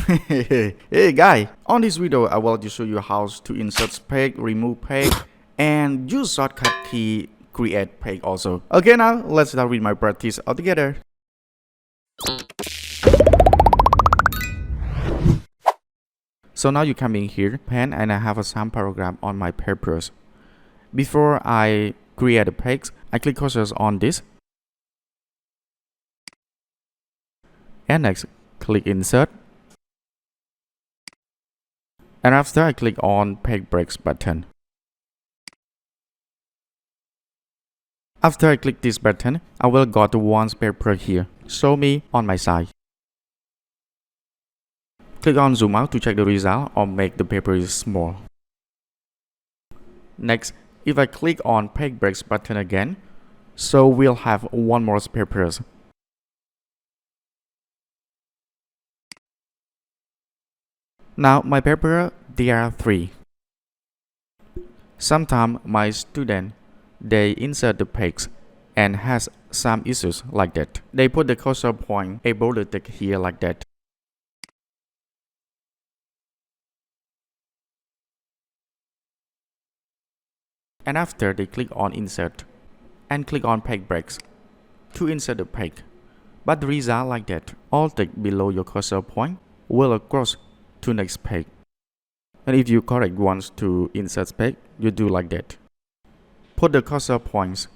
Hey guy, on this video I will show you how to insert page, remove page, and use shortcut key create page also. Okay, now let's start with my practice altogether. So now you come in here, pen, and I have some paragraph on my papers. Before I create a page, I click cursor on this, and next click insert. And after I click on page breaks button. After I click this button, I will go to one paper here. Show me on my side. Click on zoom out to check the result or make the paper is small. Next, if I click on page breaks button again, so we'll have one more papers. Now my paper, there are 3. Sometimes my student, they insert the page and has some issues like that. They put the cursor point above the text here like that. And after they click on insert and click on page breaks to insert the page. But the result like that, all text below your cursor point will cross to next page. And if you correct once to insert page, you do like that. Put the cursor points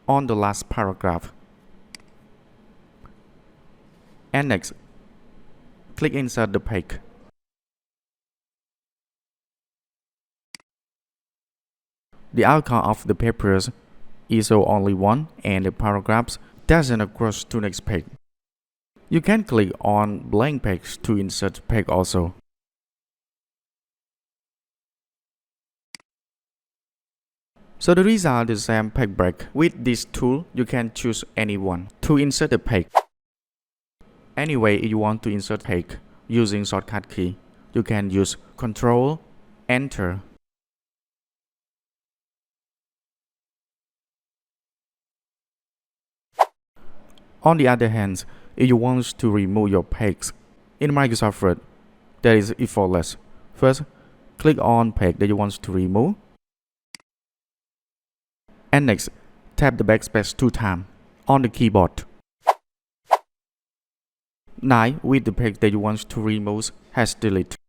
on the last paragraph. And next, click insert the page. The outcome of the papers is show only one and the paragraphs doesn't cross to next page. You can click on blank page to insert page also. So the result is the same page break. With this tool, you can choose any one to insert the page. Anyway, if you want to insert page using shortcut key, you can use Ctrl, Enter. On the other hand, if you want to remove your page in Microsoft Word, that is effortless. First, click on page that you want to remove. And next, tap the backspace 2 times on the keyboard. Now, with the page that you want to remove has deleted.